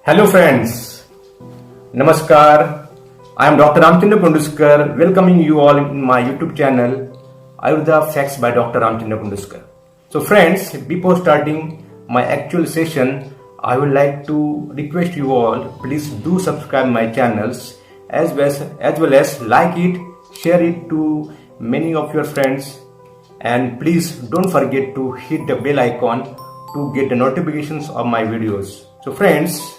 Hello friends, Namaskar. I am Dr. Ramchandra Kunduskar welcoming you all in my YouTube channel Ayurveda Facts by Dr. Ramchandra Kunduskar. So friends, before starting my actual session, I would like to request you all, please do subscribe my channels as well as like it, share it to many of your friends, and please don't forget to hit the bell icon to get the notifications of my videos. So friends,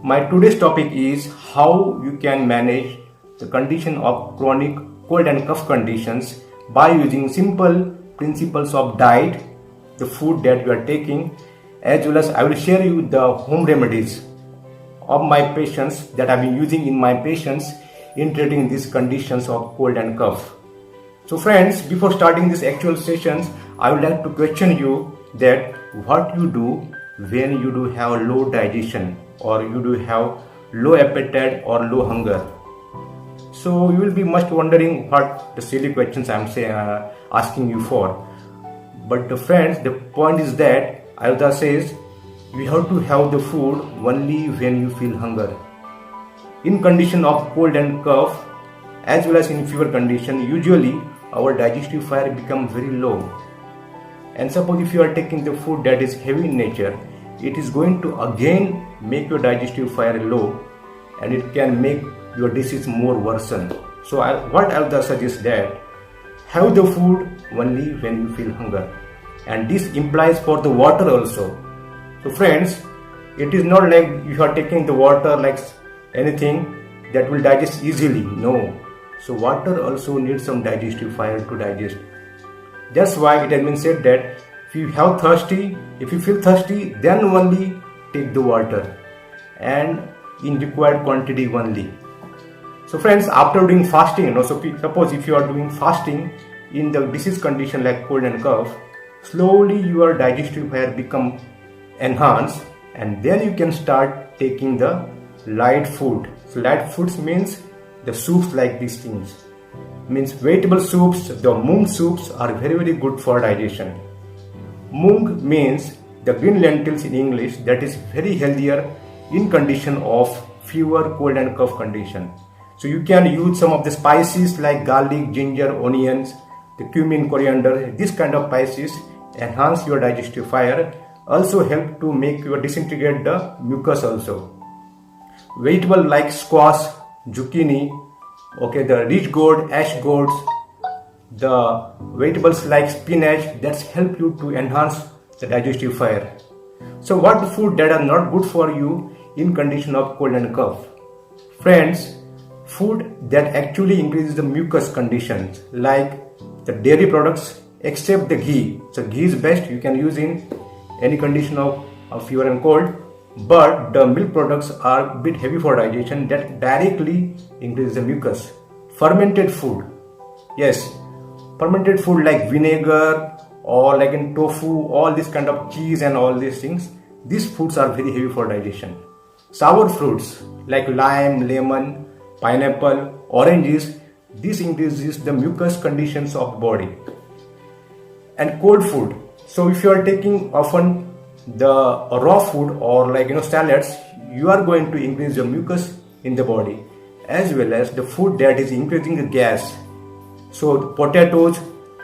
my today's topic is how you can manage the condition of chronic cold and cough conditions by using simple principles of diet, the food that you are taking, as well as I will share you the home remedies of my patients that I've been using in my patients in treating these conditions of cold and cough. So friends, before starting these actual sessions, I would like to question you that what you do when you do have low digestion or you do have low appetite or low hunger. So you will be must wondering what the silly questions I'm asking you for. But friends, the point is that Ayurveda says you have to have the food only when you feel hunger. In condition of cold and cough as well as in fever condition, usually our digestive fire becomes very low. And suppose if you are taking the food that is heavy in nature, it is going to again make your digestive fire low and it can make your disease more worsen. So what Ayurveda suggests that have the food only when you feel hunger, and this implies for the water also. So friends, it is not like you are taking the water like anything that will digest easily. No. So water also needs some digestive fire to digest. That's why it has been said that if you feel thirsty, then only take the water and in required quantity only. So friends, after doing fasting, suppose if you are doing fasting in the disease condition like cold and cough, slowly your digestive fire become enhanced and then you can start taking the light food. So light foods means the soups like these things. Means vegetable soups, the mung soups are very good for digestion. Mung means the green lentils in English, that is very healthier in condition of fever, cold and cough condition. So you can use some of the spices like garlic, ginger, onions, the cumin, coriander. This kind of spices enhance your digestive fire, also help to make you disintegrate the mucus also. Vegetable like squash, zucchini, the rich gourd, ash gourds, the vegetables like spinach that help you to enhance the digestive fire. So what food that are not good for you in condition of cold and cough? Friends, food that actually increases the mucus conditions like the dairy products except the ghee. So ghee is best, you can use in any condition of fever and cold, but the milk products are a bit heavy for digestion that directly increases the mucus. Fermented food, yes, fermented food like vinegar or like in tofu, all this kind of cheese and all these things, these foods are very heavy for digestion. Sour fruits like lime, lemon, pineapple, oranges, this increases the mucus conditions of the body. And cold food, so if you are taking often the raw food or salads, you are going to increase the mucus in the body, as well as the food that is increasing the gas. So the potatoes,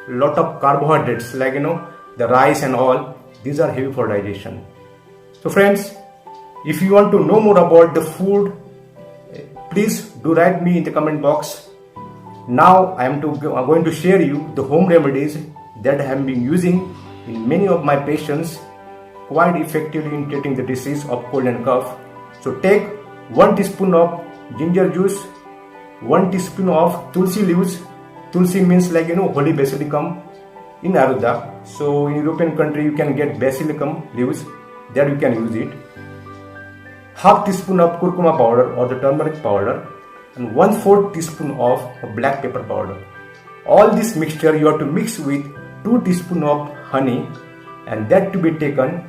lot of carbohydrates like the rice and all, these are heavy for digestion. So friends, if you want to know more about the food, please do write me in the comment box. Now I'm going to share you the home remedies that I have been using in many of my patients quite effectively in treating the disease of cold and cough. So take 1 teaspoon of ginger juice, 1 teaspoon of tulsi leaves. Tulsi means holy basilicum in Ayurveda. So in European country you can get basilicum leaves, there you can use it. Half teaspoon of curcuma powder or the turmeric powder and 1/4 teaspoon of black pepper powder. All this mixture you have to mix with 2 teaspoon of honey, and that to be taken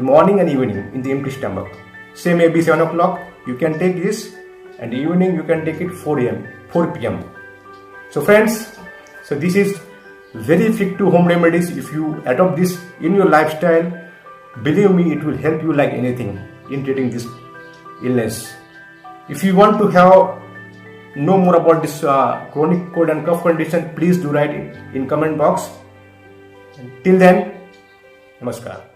morning and evening in the empty stomach. Say maybe 7 o'clock you can take this, and evening you can take it 4 p.m. So friends, so this is very effective home remedies. If you adopt this in your lifestyle, believe me, it will help you like anything in treating this illness. If you want to know more about this chronic cold and cough condition, please do write in comment box. Till then, namaskar.